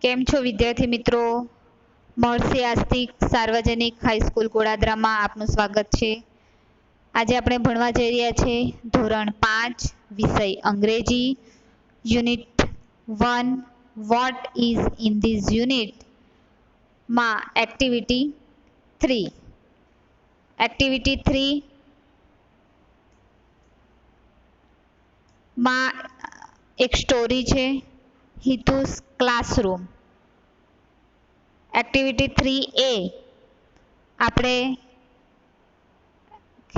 કેમ છો વિદ્યાર્થી મિત્રો? મહર્ષિ આસ્તિક સાર્વજનિક હાઈસ્કૂલ ગોડાદરામાં આપનું સ્વાગત છે. આજે આપણે ભણવા જઈ રહ્યા છીએ ધોરણ 5 વિષય અંગ્રેજી unit 1 what is in this unit માં એક્ટિવિટી 3. એક્ટિવિટી 3 માં એક સ્ટોરી છે, હિતુસ ક્લાસરૂમ. એક્ટિવિટી 3A આપણે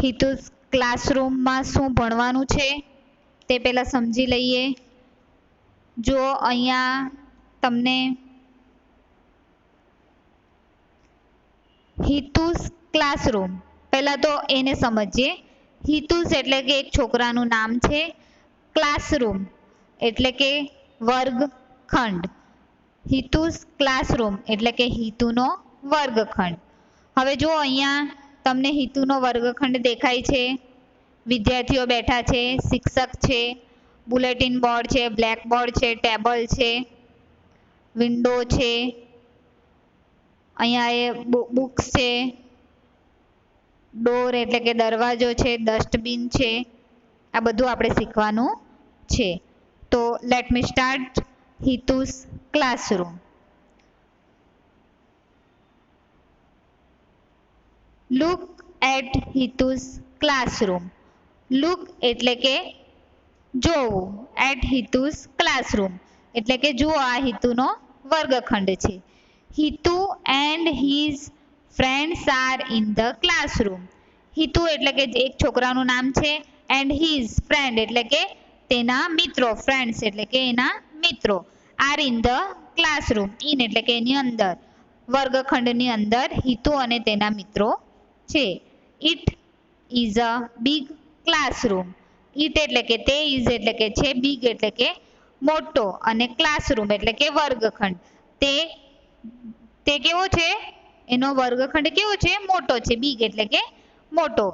હિતુસ ક્લાસરૂમમાં શું ભણવાનું છે તે પહેલાં સમજી લઈએ. જો અહીંયા તમને હિતુસ ક્લાસરૂમ, પહેલાં તો એને સમજીએ. હિતુસ એટલે કે એક છોકરાનું નામ છે, ક્લાસરૂમ એટલે કે વર્ગખંડ. હિતુસ ક્લાસરૂમ એટલે કે હિતુનો વર્ગખંડ. હવે જો અહીંયા તમને હિતુનો વર્ગખંડ દેખાય છે, વિદ્યાર્થીઓ બેઠા છે, શિક્ષક છે, બુલેટિન બોર્ડ છે, બ્લેકબોર્ડ છે, ટેબલ છે, વિન્ડો છે, અહીંયા એ બુક્સ છે, ડોર એટલે કે દરવાજો છે, ડસ્ટબિન છે. આ બધું આપણે શીખવાનું છે. તો let me start Hitu's classroom. Look at Hitu's classroom. Look એટલે કે જોવું, એટ હિતુસ ક્લાસરૂમ એટલે કે જુઓ આ હિતુનો વર્ગખંડ છે. Hitu and his friends are in the classroom. Hitu એટલે કે એક છોકરાનું નામ છે, એન્ડ હિઝ ફ્રેન્ડ એટલે કે તેના મિત્રો, ફ્રેન્ડ્સ એટલે કે એના મિત્રો, are in the classroom, in એટલે કે એની અંદર, વર્ગખંડની અંદર હિતુ અને તેના મિત્રો છે. It is a big classroom. It એટલે કે તે, ઇઝ એટલે કે છે, બિગ એટલે કે મોટો અને ક્લાસરૂમ એટલે કે વર્ગખંડ. તે કેવો છે? એનો વર્ગખંડ કેવો છે? મોટો છે. બિગ એટલે કે મોટો.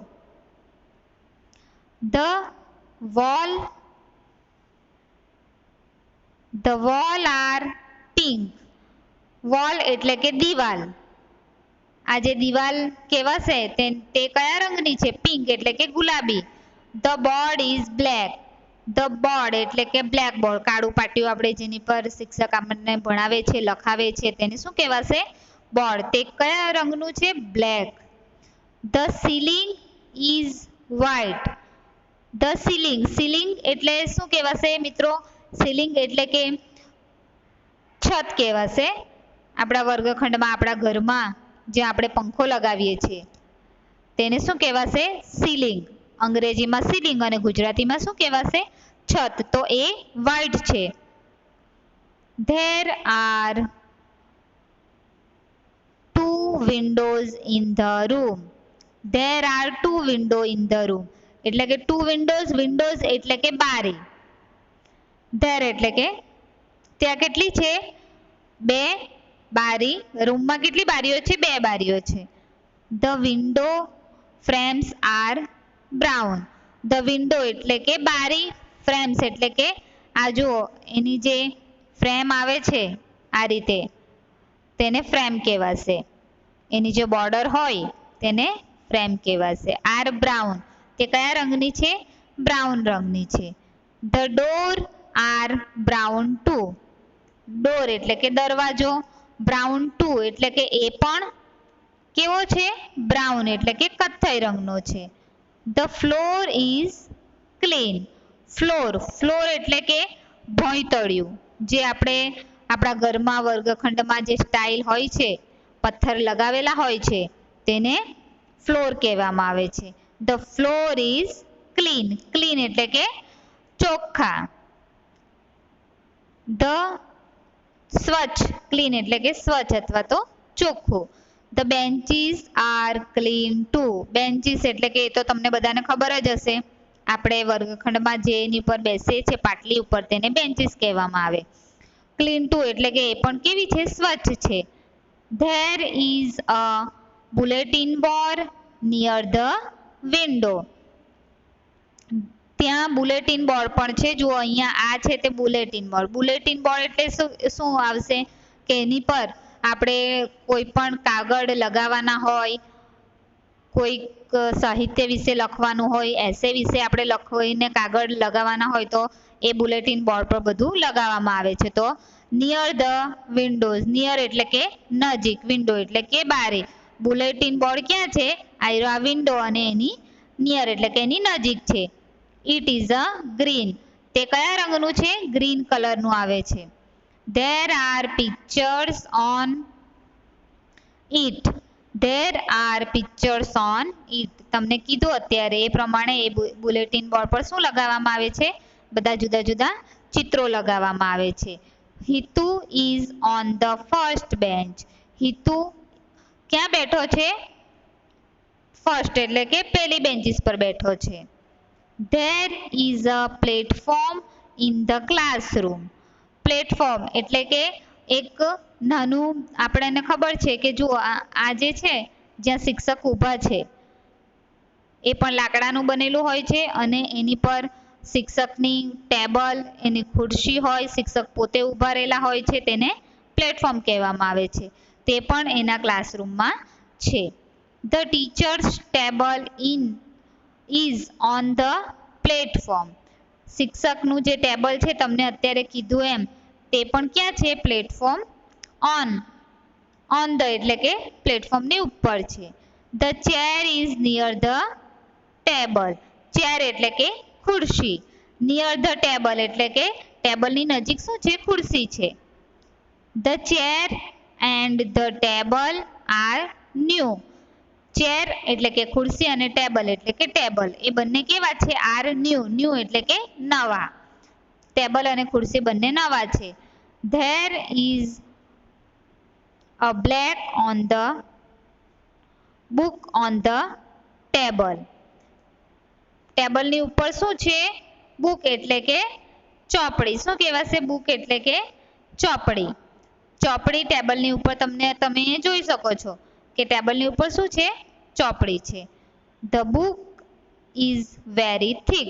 The wall are pink. Wall એટલે કે દિવાલ. આ જે દિવાલ કેવા છે તે કયા રંગની છે? પિંક એટલે કે ગુલાબી. The board is black. The board એટલે કે બ્લેક બોર્ડ, કાળું પાટિયું આપણે જેની પર શિક્ષક આપણને ભણાવે છે, લખાવે છે, તેને શું કહેવાશે? બોર્ડ. તે કયા રંગનું છે? Black. The ceiling is white. The ceiling. ceiling એટલે શું કહેવાશે મિત્રો? સીલિંગ એટલે કે છત કહેવાશે. આપણા વર્ગખંડમાં, આપણા ઘરમાં જે આપણે પંખો લગાવીએ છીએ તેને શું કહેવાશે? સીલિંગ. અંગ્રેજીમાં સીલિંગ અને ગુજરાતીમાં શું કહેવાશે? છત. તો એ વ્હાઇટ છે. There are 2 windows in the room. There are 2 windows in the room એટલે કે 2 windows. windows એટલે કે બારી. There એટલે કે ત્યાં કેટલી છે? 2 બારી. રૂમમાં કેટલી બારીઓ છે? 2 બારીઓ છે. The window frames are brown. The window એટલે કે બારી, frames એટલે કે આ જુઓ એની જે ફ્રેમ આવે છે આ રીતે, તેને ફ્રેમ કહેવાશે. એની જે બોર્ડર હોય તેને ફ્રેમ કહેવાશે. Are brown. તે કયા રંગની છે? બ્રાઉન રંગની છે. The door are brown too. Door એટલે કે દરવાજો. બ્રાઉન ટુ એટલે કે એ પણ કેવો છે? બ્રાઉન એટલે કે કથ્થઈ રંગનો છે. The floor is clean. Floor. Floor એટલે કે ભોંયતળિયું. જે આપણે આપણા ઘરમાં વર્ગખંડમાં જે સ્ટાઇલ હોય છે, પથ્થર લગાવેલા હોય છે, તેને ફ્લોર કહેવામાં આવે છે. The floor is clean. Clean એટલે કે ચોખ્ખા. The સ્વચ્છ. ક્લીન એટલે કે સ્વચ્છ અથવા તો ચોખ્ખું. The benches are clean too. Benches એટલે કે એ તો તમને બધાને ખબર જ હશે. આપણે વર્ગખંડમાં જે એની ઉપર બેસીએ છીએ પાટલી ઉપર, તેને બેન્ચીસ કહેવામાં આવે. ક્લીન ટુ એટલે કે એ પણ કેવી છે? સ્વચ્છ છે. There is a bulletin board near the window. ત્યાં બુલેટિન બોર્ડ પણ છે. જુઓ અહીંયા આ છે તે બુલેટિન બોર્ડ. બુલેટિન બોર્ડ એટલે શું આવશે? કે એની પર આપણે કોઈ પણ કાગળ લગાવવાના હોય, કોઈક સાહિત્ય વિશે લખવાનું હોય, એસે વિશે આપણે લખીને કાગળ લગાવવાના હોય તો એ બુલેટિન બોર્ડ પર બધું લગાવવામાં આવે છે. તો નિયર ધ વિન્ડોઝ, નિયર એટલે કે નજીક, વિન્ડો એટલે કે બારી. બુલેટિન બોર્ડ ક્યાં છે? આ વિન્ડો અને એની નિયર એટલે કે એની નજીક છે. ઇટ ઇઝ અ ગ્રીન, તે કયા રંગનું છે? ગ્રીન કલરનું આવે છે. There are pictures on it, there are pictures on it. તમને કીધું અત્યારે એ પ્રમાણે એ બુલેટિન બોર્ડ પર શું લગાવવામાં આવે છે? બધા જુદા જુદા ચિત્રો લગાવવામાં આવે છે. Hitu is on the first bench, Hitu ક્યાં બેઠો છે? ફર્સ્ટ એટલે કે પહેલી બેન્ચીસ પર બેઠો છે. There is a platform in the classroom, platform એટલે કે એક નાનું, આપણને ખબર છે કે જુઓ આ જે છે જ્યાં શિક્ષક ઊભા છે એ પણ લાકડાનું બનેલું હોય છે અને એની પર શિક્ષકની ટેબલ, એની ખુરશી હોય, શિક્ષક પોતે ઊભા રહેલા હોય છે, તેને પ્લેટફોર્મ કહેવામાં આવે છે. તે પણ એના ક્લાસરૂમમાં છે. The teacher's table is on the platform, શિક્ષકનું જે ટેબલ છે તમને અત્યારે કીધું એમ તે પણ ક્યાં છે? પ્લેટફોર્મ ઓન, ઓન ધ એટલે કે પ્લેટફોર્મની ઉપર છે. The chair is near the table, chair એટલે કે ખુરશી, નિયર ધ ટેબલ એટલે કે ટેબલની નજીક શું છે? ખુરશી છે. The chair and the table are new, chair એટલે કે ખુરશી અને ટેબલ એટલે કે ટેબલ એ બંને કેવા છે? આર ન્યૂ, ન્યૂ એટલે કે નવા, ટેબલ અને ખુરશી બંને નવા છે. There is a black on the book on the table, ટેબલની ઉપર શું છે? બુક એટલે કે ચોપડી. શું કહેવાશે? બુક એટલે કે ચોપડી. ચોપડી ટેબલની ઉપર તમે જોઈ શકો છો કે ટેબલની ઉપર શું છે? ચોપડી છે. The book is very thick,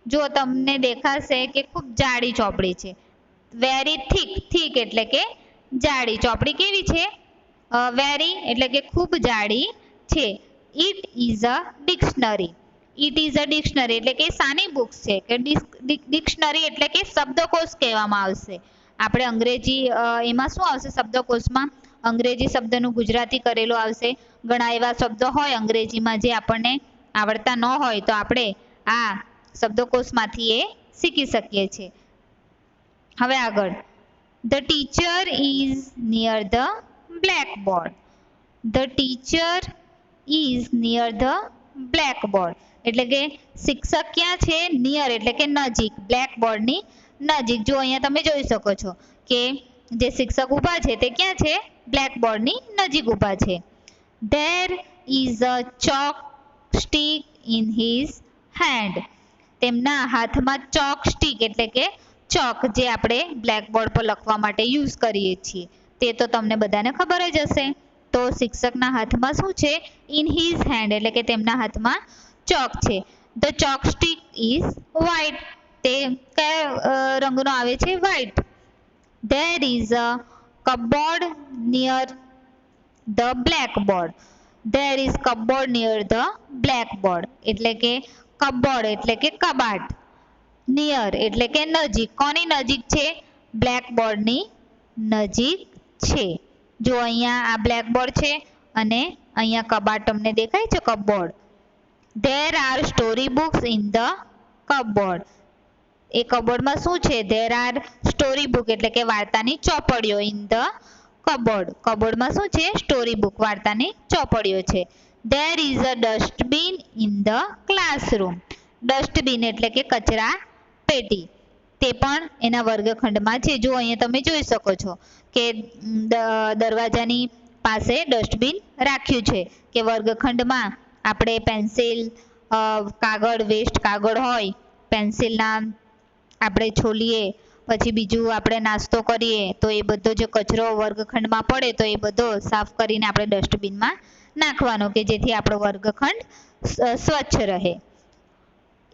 જો તમને દેખાશે કે ખૂબ જાડી ચોપડી છે. વેરી થીક, થીક એટલે કે જાડી, ચોપડી કેવી છે? વેરી એટલે કે ખૂબ જાડી છે. It is a dictionary, it is a dictionary એટલે કે શાની બુક્સ છે? કે ડિક્શનરી એટલે કે શબ્દકોશ કહેવામાં આવશે. આપણે અંગ્રેજી એમાં શું આવશે? શબ્દકોશમાં અંગ્રેજી શબ્દનું ગુજરાતી કરેલું આવશે. ઘણા એવા શબ્દો હોય અંગ્રેજીમાં જે આપણને આવડતા ન હોય તો આપણે આ શબ્દકોશમાંથી એ શીખી શકીએ છીએ. હવે આગળ, the teacher is near the blackboard, the teacher is near the blackboard એટલે કે શિક્ષક ક્યાં છે? નિયર એટલે કે નજીક, બ્લેકબોર્ડની નજીક. જો અહીંયા તમે જોઈ શકો છો કે જે શિક્ષક ઊભા છે તે ક્યાં છે? બ્લેકબોર્ડની નજીક ઊભા છે. There is a chalk stick in his hand, તેમના હાથમાં ચોક સ્ટીક એટલે કે ચોક જે આપણે બ્લેકબોર્ડ પર લખવા માટે યુઝ કરીએ છીએ તે તો તમને બધાને ખબર જ હશે. તો શિક્ષકના હાથમાં શું છે? ઇન હિઝ હેન્ડ એટલે કે તેમના હાથમાં ચોક છે. The chalk stick is white, તે કયા રંગનો આવે છે? White. There is a cupboard near the blackboard, there is cupboard near the blackboard એટલે કે કપબોર્ડ એટલે કે કબાટ, નિયર એટલે કે નજીક. કોની નજીક છે? બ્લેકબોર્ડની નજીક છે. જો અહીંયા આ બ્લેકબોર્ડ છે અને અહીંયા કબાટ તમને દેખાય છે? Cupboard. There are story books in the cupboard, એ કબોર્ડમાં શું છે? ધેર આર સ્ટોરી બુક એટલે કે વાર્તાની ચોપડીઓ. ઇન ધ કબોર્ડ, કબોર્ડમાં શું છે? સ્ટોરી બુક, વાર્તાની ચોપડીઓ છે. There is a dustbin in the classroom, dustbin એટલે કે કચરા પેટી, તે પણ એના વર્ગખંડમાં છે. જો અહીંયા તમે જોઈ શકો છો કે દરવાજાની પાસે ડસ્ટબિન રાખ્યું છે કે વર્ગખંડમાં આપણે પેન્સિલ, કાગળ, વેસ્ટ કાગળ હોય, પેન્સિલના આપણે છોલીએ, પછી બીજું આપણે નાસ્તો કરીએ તો એ બધો જે કચરો વર્ગખંડમાં પડે તો એ બધો સાફ કરીને આપણે ડસ્ટબિનમાં નાખવાનો કે જેથી આપણો વર્ગખંડ સ્વચ્છ રહે.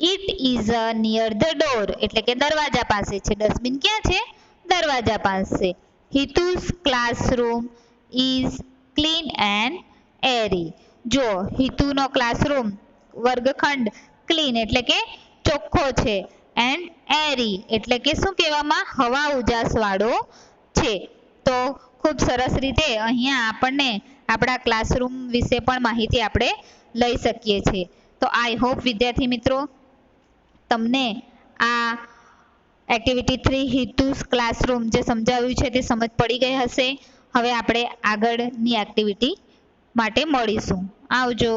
It is near the door એટલે કે દરવાજા પાસે છે. ડસ્ટબિન ક્યાં છે? દરવાજા પાસે. હિતુ's classroom is clean and airy. જો હિતુનો ક્લાસરૂમ વર્ગખંડ ક્લીન એટલે કે ચોખ્ખો છે એન્ડ એરી એટલે કે શું કહેવામાં હવા ઉજાસવાળો છે. તો ખૂબ સરસ રીતે અહીંયા આપણને આપણા ક્લાસરૂમ વિશે પણ માહિતી આપણે લઈ શકીએ છીએ. તો આઈ હોપ વિદ્યાર્થી મિત્રો તમને આ એક્ટિવિટી 3 હિતુસ ક્લાસરૂમ જે સમજાવ્યું છે તે સમજ પડી ગઈ હશે. હવે આપણે આગળની એક્ટિવિટી માટે મળીશું. આવજો.